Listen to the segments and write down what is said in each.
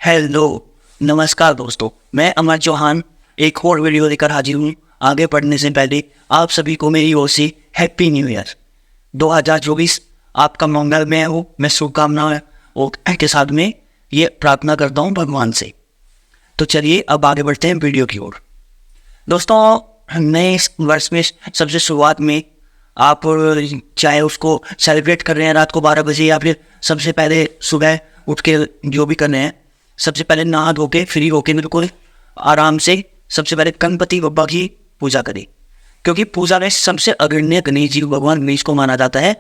Hello, नमस्कार दोस्तों। मैं अमर चौहान एक और वीडियो लेकर हाजिर हूँ। आगे बढ़ने से पहले आप सभी को मेरी ओर से हैप्पी न्यू ईयर 2024 आपका मंगलमय हो। मैं शुभकामनाएं और के साथ में ये प्रार्थना करता हूँ भगवान से। तो चलिए अब आगे बढ़ते हैं वीडियो की ओर। दोस्तों, नए इस वर्ष में सबसे शुरुआत में आप चाहे उसको सेलिब्रेट कर रहे हैं रात को 12 बजे या फिर सबसे पहले सुबह उठ के जो भी कर रहे हैं, सबसे पहले नहा धो के फ्री होके बिल्कुल आराम से सबसे पहले गणपति बप्पा की पूजा करें, क्योंकि पूजा में सबसे अग्रणी गणेश जी भगवान गणेश को माना जाता है।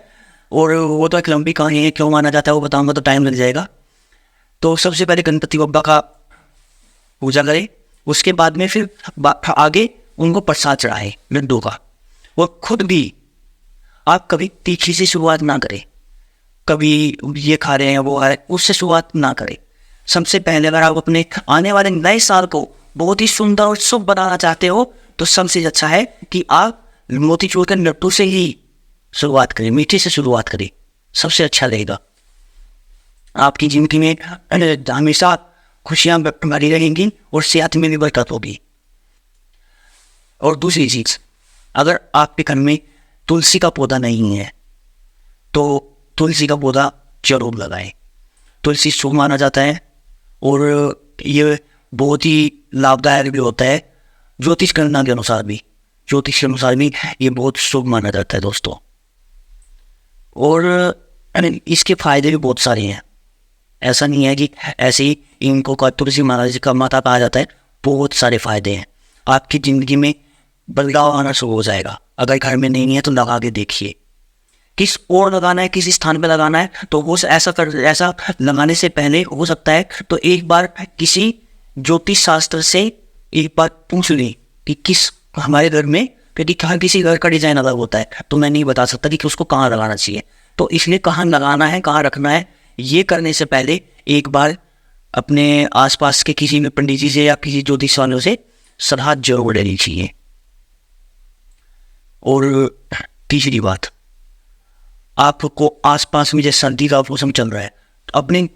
और वो तो एक लंबी कहानी है, क्यों माना जाता है वो बताऊंगा तो टाइम लग जाएगा। तो सबसे पहले गणपति बप्पा का पूजा करें, उसके बाद में फिर आगे उनको प्रसाद चढ़ाए लड्डू का। वो खुद भी आप कभी तीखी से शुरुआत ना करें, कभी ये खा रहे हैं वो है उससे शुरुआत ना करें। सबसे पहले अगर आप अपने आने वाले नए साल को बहुत ही सुंदर और शुभ बनाना चाहते हो तो सबसे अच्छा है कि आप मोतीचूर के लड्डू से ही शुरुआत करें, मीठे से शुरुआत करें, सबसे अच्छा रहेगा। आपकी जिंदगी में हमेशा खुशियां भरी रहेंगी और सेहत में भी बरकत होगी। और दूसरी चीज, अगर आपके घर में तुलसी का पौधा नहीं है तो तुलसी का पौधा जरूर लगाएं। तुलसी शुभ माना जाता है और ये बहुत ही लाभदायक भी होता है। ज्योतिष गणना के अनुसार भी ये बहुत शुभ माना जाता है दोस्तों। और इसके फायदे भी बहुत सारे हैं। ऐसा नहीं है कि ऐसे ही इनको तुलसी महाराज का माता कहा जाता है। बहुत सारे फायदे हैं, आपकी ज़िंदगी में बदलाव आना शुरू हो जाएगा। अगर घर में नहीं है तो लगा के देखिए। किस ओर लगाना है, किस स्थान पे लगाना है, तो वो ऐसा लगाने से पहले हो सकता है तो एक बार किसी ज्योतिष शास्त्र से एक बार पूछ लें कि किस हमारे घर में, क्योंकि हर किसी घर का डिजाइन अलग होता है, तो मैं नहीं बता सकता कि उसको कहाँ लगाना चाहिए। तो इसलिए कहाँ लगाना है, कहाँ रखना है, ये करने से पहले एक बार अपने आसपास के किसी में पंडित जी से या किसी ज्योतिष वालों से सलाह जरूर लेनी चाहिए। और तीसरी बात, आपको आसपास में जैसे सर्दी का मौसम चल रहा है, तो अपनी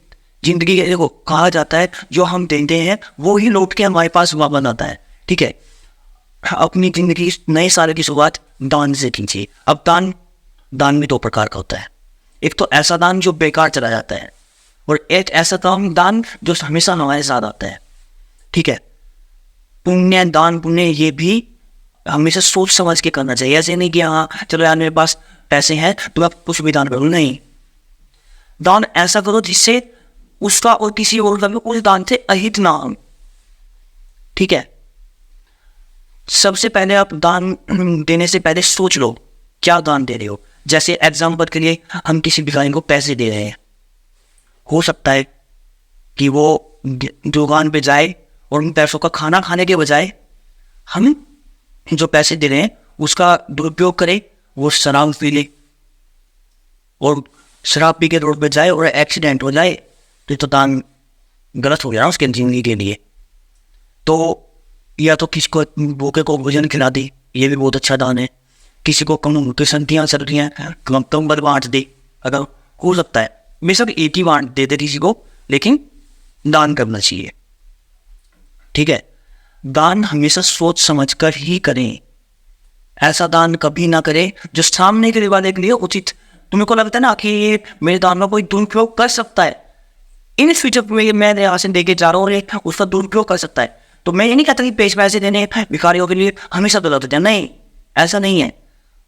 जिंदगी के देखो कहा जाता है जो हम देते हैं वो ही लौट के हमारे पास वापस आता है। ठीक है, अपनी जिंदगी नए साल की शुरुआत दान से कीजिए। अब दान भी दो प्रकार का होता है। एक तो ऐसा दान जो बेकार चला जाता है, और एक ऐसा दान जो हमेशा हमारे साथ आता है। ठीक है, पुण्य ये भी हमेशा सोच समझ के करना चाहिए। ऐसे नहीं कि हाँ चलो यार मेरे पास पैसे हैं तो मैं कुछ भी दान करूँ, नहीं। दान ऐसा करो जिससे उसका और किसी और का भी उस दान से अहित ना हो। ठीक है, सबसे पहले आप दान देने से पहले सोच लो क्या दान दे रहे हो। जैसे एग्जाम्पल के लिए हम किसी भिखारी को पैसे दे रहे हैं, हो सकता है कि वो दुकान पे जाए और उन पैसों का खाना खाने के बजाय हम जो पैसे दे रहे हैं उसका दुरुपयोग करे, वो शराब पी ले और शराब पी के रोड पे जाए और एक्सीडेंट हो जाए, तो ये तो दान गलत हो गया ना उसके जिंदगी के लिए। तो या तो किसी को भूखे को भोजन खिला दे, ये भी बहुत अच्छा दान है। किसी को सर्दियाँ कंबल बांट दे, अगर हो सकता है बेशक एक ही बांट दे किसी को, लेकिन दान करना चाहिए। ठीक है, दान हमेशा सोच समझ कर ही करें। ऐसा दान कभी ना करें जो सामने के वाले के लिए उचित, तुम्हें को लगता है ना कि मेरे दान में कोई दुरुपयोग कर सकता है, इन फ्यूचर में मैं यहाँ से देके जा रहा हूँ और उसका दुरुपयोग कर सकता है, तो मैं ये नहीं कहता कि पैसे देने भिखारियों के लिए हमेशा गलत होते हैं। नहीं, ऐसा नहीं है।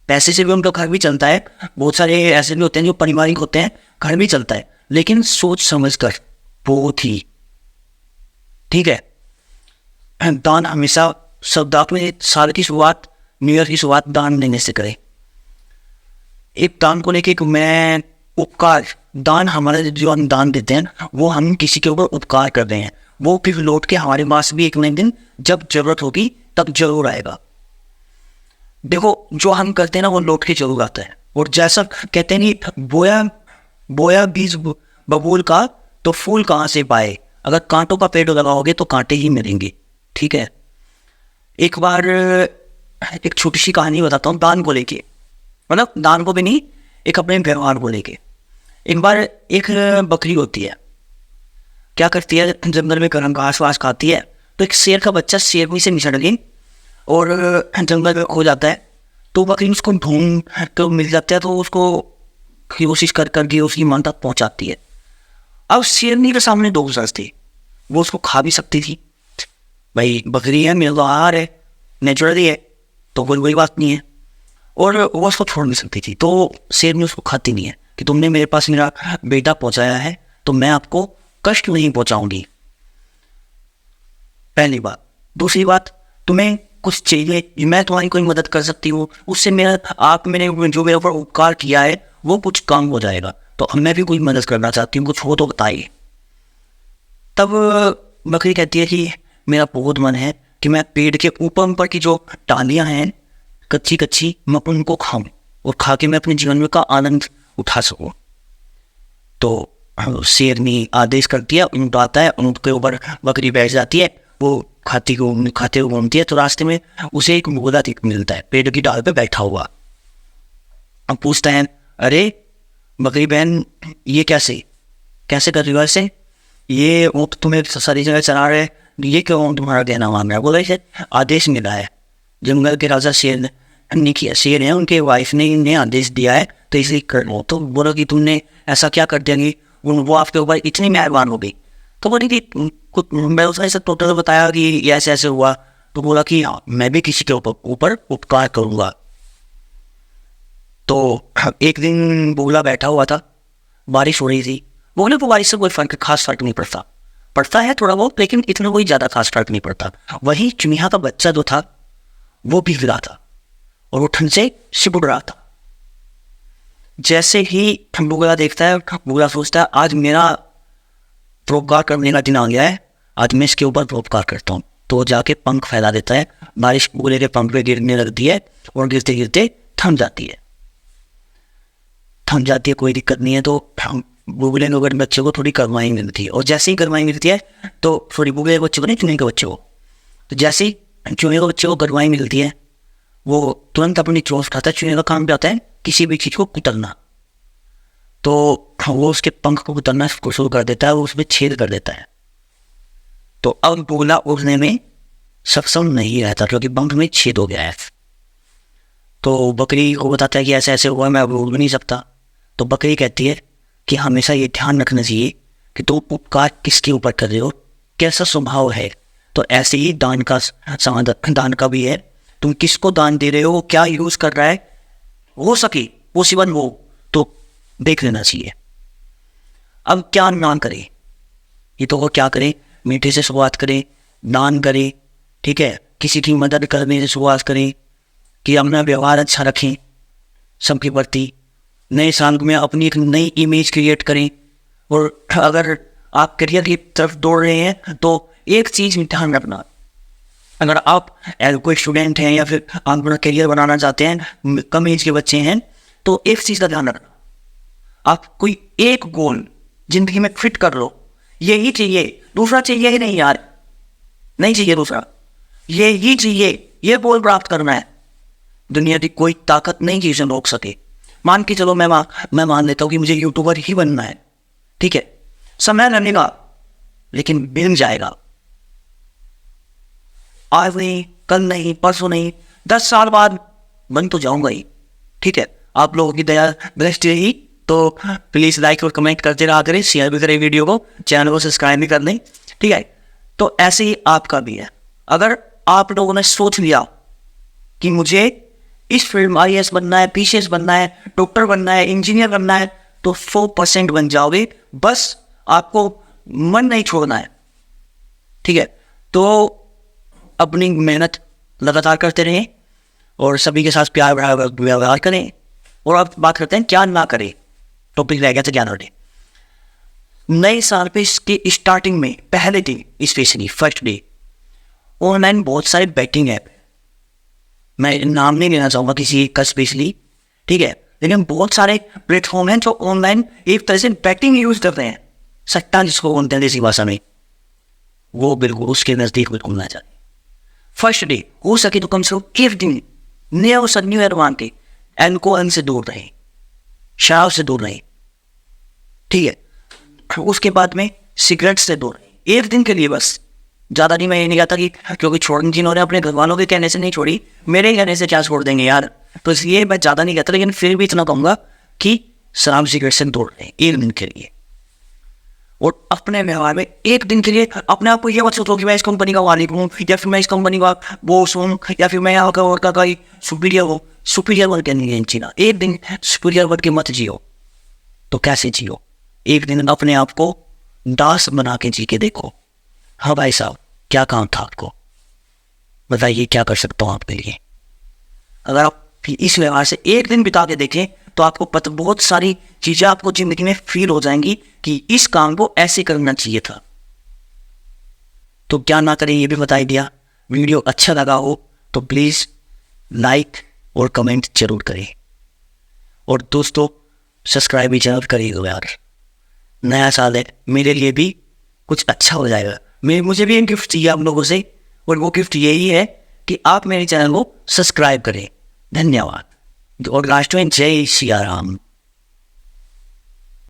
पैसे से भी उनका घर भी चलता है। बहुत सारे ऐसे भी होते हैं जो पारिवारिक होते हैं, घर भी चलता है, लेकिन सोच समझ कर बहुत ही। ठीक है, दान हमेशा में साल की शुरुआत, न्यू ईयर की शुरुआत दान देने से करें। एक दान को लेके मैं उपकार, दान हमारे जो हम दान देते हैं वो हम किसी के ऊपर उपकार कर रहे हैं, वो फिर लौट के हमारे पास भी एक न एक दिन जब जरूरत होगी तब जरूर आएगा। देखो जो हम करते हैं ना वो लौट के जरूर आता है। और जैसा कहते हैं नहीं, बोया बीज बबूल का तो फूल कहाँ से पाए, अगर कांटों का पेड़ लगाओगे तो कांटे ही मिलेंगे। ठीक है, एक बार एक छोटी सी कहानी बताता हूँ दान को लेके, मतलब दान को भी नहीं, एक अपने व्यवहार को लेके। एक बार एक बकरी होती है, क्या करती है, जंगल में गर्म घास वास खाती है, तो एक शेर का बच्चा शेरनी से मिसड़ गई और जंगल में खो जाता है। तो बकरी उसको ढूंढ कर मिल जाता है, तो उसको कोशिश कर करके उसकी मन तक पहुंचाती है। अब शेरनी के सामने दो गुजर थी, वो उसको खा भी सकती थी, भाई बकरी है, मेरा तो आहार है, नेचुरली है, तो कोई बात नहीं है, और वो उसको छोड़ नहीं सकती थी। तो शेरनी उसको खाती नहीं है कि तुमने मेरे पास मेरा बेटा पहुंचाया है तो मैं आपको कष्ट नहीं पहुंचाऊंगी, पहली बात। दूसरी बात, तुम्हें कुछ चाहिए, मैं तुम्हारी कोई मदद कर सकती हूँ, उससे मैंने जो मेरे ऊपर उपकार किया है वो कुछ काम हो जाएगा, तो मैं भी कोई मदद करना चाहती हूँ, कुछ हो तो बताइए। तब बकरी कहती है कि मेरा बहुत मन है कि मैं पेड़ के ऊपर की जो डालियाँ हैं कच्ची कच्ची, मैं उनको खाऊं और खा के मैं अपने जीवन में का आनंद उठा सकूं। तो शेरनी आदेश करती है, ऊँट आता है, उनके ऊपर बकरी बैठ जाती है, वो खाते हुए घूमती है। तो रास्ते में उसे एक मुगला मिलता है पेड़ की डाल पे बैठा हुआ। अब पूछता है, अरे बकरी बहन, ये कैसे कर रही हो ऐसे, ये ऊँट तुम्हें सारी जगह चला रहे, ये क्यों तुम्हारा कहना मान रहा है? बोला इसे आदेश मिला है, जंगल के राजा शेर शेर है, उनके वाइफ ने इन्हें आदेश दिया है, तो इसे कर लो। तो बोला कि तुमने ऐसा क्या कर दिया कि वो आपके ऊपर इतनी मेहरबान हो गई? तो बोली कि मैं उसने ऐसा टोटल बताया कि ऐसे ऐसे हुआ। तो बोला कि हाँ, मैं भी किसी के ऊपर उपकार करूँगा। तो एक दिन बोला बैठा हुआ था, बारिश हो रही थी। बोले को बारिश से कोई खास फर्क नहीं पड़ता है थोड़ा बहुत, लेकिन इतना कोई ज़्यादा खास फर्क नहीं पड़ता। वहीं चुनिया का बच्चा जो था वो भी गिरा था और वो ठंड से सिकुड़ रहा था। जैसे ही बुगला देखता है, बुगला सोचता है आज मेरा परोपकार करने का दिन आ गया है, आज मैं इसके ऊपर परोपकार करता हूँ। तो वो जाके पंख फैला देता है, बारिश बुगले के पंख पे गिरने लगती है और गिरते गिरते थम जाती है, कोई दिक्कत नहीं है। तो बुगले के बच्चे को थोड़ी गरमाई मिलती है, और जैसे ही गरमाई मिलती है तो बुगले के बच्चे को नहीं, चूहे के बच्चे को, तो जैसे ही चूहे के बच्चे को गरमाई मिलती है वो तुरंत अपनी चोंच उठाता है। चूहे का काम क्या होता है, किसी भी चीज़ को कुतरना। तो वो उसके पंख को कुतरना शुरू कर देता है, वो उसमें छेद कर देता है। तो अब बुगला उड़ने में सक्षम नहीं रहता क्योंकि पंख में छेद हो गया है। तो बकरी को बताता है कि ऐसे ऐसे हुआ, मैं अब उड़ नहीं सकता। तो बकरी कहती है कि हमेशा ये ध्यान रखना चाहिए कि तुम उपकार किसके ऊपर कर रहे हो, कैसा स्वभाव है। तो ऐसे ही दान का भी है, तुम किसको दान दे रहे हो, वो क्या यूज कर रहा है, हो सके पॉसिबल हो तो देख लेना चाहिए। अब क्या ना करे, ये तो वो क्या करे, मीठे से शुरुआत करें, दान करें, ठीक है, किसी की मदद करने से शुरुआत करें, कि अपना व्यवहार अच्छा रखें सबके प्रति, नए साल में अपनी एक नई इमेज क्रिएट करें। और अगर आप करियर की तरफ दौड़ रहे हैं तो एक चीज़ ध्यान रखना, अगर आप कोई स्टूडेंट हैं या फिर आप अपना करियर बनाना चाहते हैं, कम एज के बच्चे हैं, तो एक चीज़ का ध्यान रखना, आप कोई एक गोल जिंदगी में फिट कर लो, यही चाहिए, दूसरा चाहिए ही नहीं यार, नहीं चाहिए दूसरा, यही चाहिए, ये गोल प्राप्त करना है। दुनिया की कोई ताकत नहीं चीज़ें रोक सके। मान के चलो मैं मान लेता हूँ कि मुझे यूट्यूबर ही बनना है, ठीक है, समय लगेगा लेकिन मिल जाएगा, आज नहीं, कल नहीं, परसों नहीं, 10 साल बाद बन तो जाऊंगा ही, ठीक है। आप लोगों की दया दृष्टि रही तो प्लीज़ लाइक और कमेंट करते रहा करें, शेयर भी करें वीडियो को, चैनल को सब्सक्राइब भी कर लें, ठीक है। तो ऐसे ही आपका भी है, अगर आप लोगों ने सोच लिया कि मुझे इस फील्ड में IAS बनना है, PCS बनना है, डॉक्टर बनना है, इंजीनियर बनना है, तो 100% बन जाओगे, बस आपको मन नहीं छोड़ना है, ठीक है। तो अपनी मेहनत लगातार करते रहें और सभी के साथ प्यार व्यवहार करें। और अब बात करते हैं क्या ना करें, टॉपिक रह गया था क्या ना करें। नए साल पे इसके स्टार्टिंग में पहले दिन, स्पेशली फर्स्ट डे, ऑनलाइन बहुत सारे बैटिंग ऐप, मैं नाम नहीं लेना चाहूँगा किसी का स्पेशली, ठीक है, लेकिन बहुत सारे प्लेटफॉर्म हैं जो ऑनलाइन एक तरह से बैटिंग यूज करते हैं, सट्टा जिसको बोलते हैं देसी भाषा में, वो बिल्कुल उसके नज़दीक बिल्कुल ना जाए। फर्स्ट डे हो सके तो कम से कम एक दिन न्यू ईयर मान के एल्कोहल से दूर रहे, शराब से दूर रहे, ठीक है। उसके बाद में सिगरेट से दूर रहें, एक दिन के लिए बस। ज़्यादा नहीं, मैं ये नहीं कहता कि क्योंकि छोड़नी जिन्होंने अपने घर वालों के कहने से नहीं छोड़ी, मेरे कहने से क्या छोड़ देंगे यार। तो इसलिए मैं ज़्यादा नहीं कहता, लेकिन फिर भी इतना कहूँगा कि शराब सिगरेट से दूर रहें एक दिन के लिए। और अपने व्यवहार में एक दिन के लिए अपने आप को ये मत सोचो कि मैं इस कंपनी का मालिक हूँ, या फिर मैं इस कंपनी का बॉस हूँ, या फिर मैं यहाँ का और का कोई सुपीरियर हूँ। सुपीरियर वर्ड के नहीं जीना, एक दिन सुपीरियर वर्ड के मत जियो। तो कैसे जियो? एक दिन अपने आप को दास बना के जी के देखो। हाँ भाई साहब, क्या काम था आपको, बताइए क्या कर सकता हूँ आपके लिए। अगर आप इस व्यवहार से एक दिन बिता के देखें तो आपको पता, बहुत सारी चीज़ें आपको जिंदगी में फील हो जाएंगी कि इस काम को ऐसे करना चाहिए था। तो क्या ना करें ये भी बता दिया। वीडियो अच्छा लगा हो तो प्लीज़ लाइक और कमेंट जरूर करें। और दोस्तों सब्सक्राइब भी जरूर करिएगा यार। नया साल है, मेरे लिए भी कुछ अच्छा हो जाएगा। मुझे भी एक गिफ्ट चाहिए आप लोगों से, और वो गिफ्ट यही है कि आप मेरे चैनल को सब्सक्राइब करें। धन्यवाद। और लास्ट में जय सिया राम।